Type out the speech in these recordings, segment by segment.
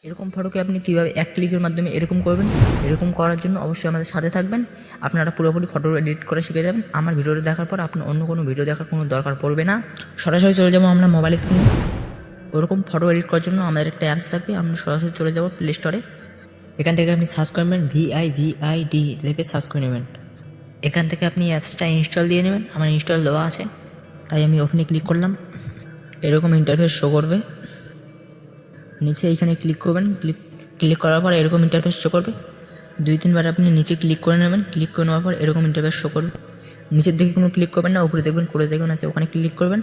এরকম ফটোকে আপনি কীভাবে এক ক্লিকের মাধ্যমে এরকম করবেন, এরকম করার জন্য অবশ্যই আমাদের সাথে থাকবেন। আপনারা পুরোপুরি ফটো এডিট করে শিখে যাবেন। আমার ভিডিওটা দেখার পর আপনার অন্য কোনো ভিডিও দেখার কোনো দরকার পড়বে না। সরাসরি চলে যাবো আমরা মোবাইল স্ক্রিনে। ওরকম ফটো এডিট করার জন্য আমাদের একটা অ্যাপস থাকবে, আমরা সরাসরি চলে যাবো প্লে স্টোরে। এখান থেকে আপনি সার্চ করবেন VIVID লিখে সার্চ করে নেবেন। এখান থেকে আপনি অ্যাপসটা ইনস্টল দিয়ে নেবেন। আমার ইনস্টল দেওয়া আছে, তাই আমি ওখানে ক্লিক করলাম। এরকম ইন্টারফেস শো করবে। নিচে এইখানে ক্লিক করবেন। ক্লিক করার পর এরকম ইন্টারফেস শো করবে। 2-3 বার আপনি নিচে ক্লিক করে নেবেন। ক্লিক করে নেওয়ার পর এরকম ইন্টারফেস শো করবে। নিচের দিকে কোনো ক্লিক করবেন না, উপরে দেখবেন করে দেখবেন আছে, ওখানে ক্লিক করবেন।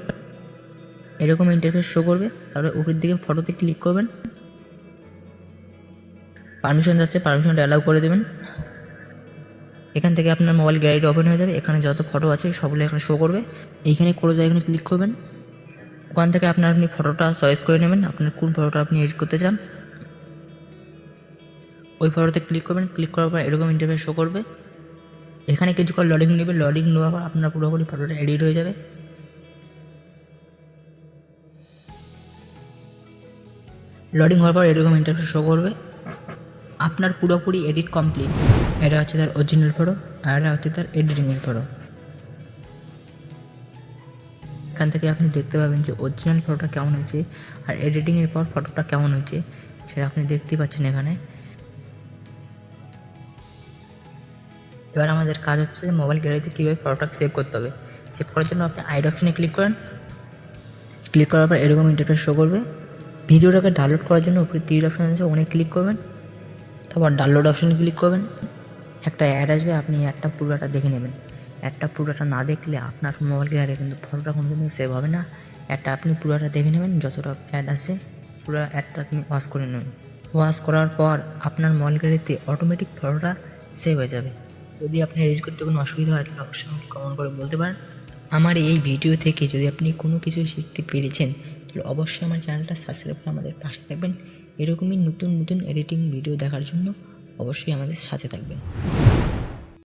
এরকম ইন্টারফেস শো করবে। তারপরে উপরের দিকে ফটোতে ক্লিক করবেন। পারমিশন যাচ্ছে, পারমিশনটা অ্যালাউ করে দেবেন। এখান থেকে আপনার মোবাইল গ্যালারি ওপেন হয়ে যাবে। এখানে যত ফটো আছে সবগুলো এখানে শো করবে। এইখানে করে যায় এখানে ক্লিক করবেন। ওখান থেকে আপনি ফটোটা চয়েস করে নেবেন, আপনার কোন ফটোটা আপনি এডিট করতে চান। ওই ফটোতে ক্লিক করবেন। ক্লিক করার পর এরকম ইন্টারফেস শো করবে। এখানে কিছুক্ষণ লোডিং নেবে। লোডিং নেওয়ার পর আপনার পুরোপুরি ফটোটা এডিট হয়ে যাবে। লোডিং হওয়ার পর এরকম ইন্টারফেস শো করবে। আপনার পুরোপুরি এডিট কমপ্লিট। এটা হচ্ছে তার অরিজিনাল ফটো, আর এটা হচ্ছে তার এডিটিংয়ের ফটো। এখান থেকে আপনি দেখতে পাবেন যে অরিজিনাল ফটোটা কেমন হয়েছে আর এডিটিংয়ের পর ফটোটা কেমন হয়েছে সেটা আপনি দেখতেই পাচ্ছেন এখানে। এবার আমাদের কাজ হচ্ছে মোবাইল গ্যালারিতে কীভাবে ফটোটা সেভ করতে হবে। সেভ করার জন্য আপনি আইড অপশনে ক্লিক করেন। ক্লিক করার পর এরকম ইন্টারফেস শো করবে। ভিডিওটাকে ডাউনলোড করার জন্য উপরে 3 অপশন আছে, ওখানে ক্লিক করবেন। তারপর ডাউনলোড অপশনে ক্লিক করবেন। একটা অ্যাড আসবে, আপনি অ্যাডটা পুরোটা দেখে নেবেন। অ্যাডটা পুরোটা না দেখলে আপনার মোবাইল গ্যালারি কিন্তু ফটোটা কোনোদিনও সেভ হবে না। অ্যাডটা আপনি পুরোটা দেখে নেবেন, যতটা অ্যাড আছে পুরো অ্যাডটা আপনি ওয়াচ করে নেবেন। ওয়াচ করার পর আপনার মোবাইল গ্যালারিতে অটোমেটিক ফটোটা সেভ হয়ে যাবে। যদি আপনার এডিট করতে কোনো অসুবিধা হয় তাহলে অবশ্যই আমাকে কমেন্ট করে বলতে পারেন। আমার এই ভিডিও থেকে যদি আপনি কোনো কিছু শিখতে পেরেছেন তাহলে অবশ্যই আমার চ্যানেলটা সাবস্ক্রাইব করে আমাদের পাশে থাকবেন। এরকমই নতুন নতুন এডিটিং ভিডিও দেখার জন্য অবশ্যই আমাদের সাথে থাকবেন।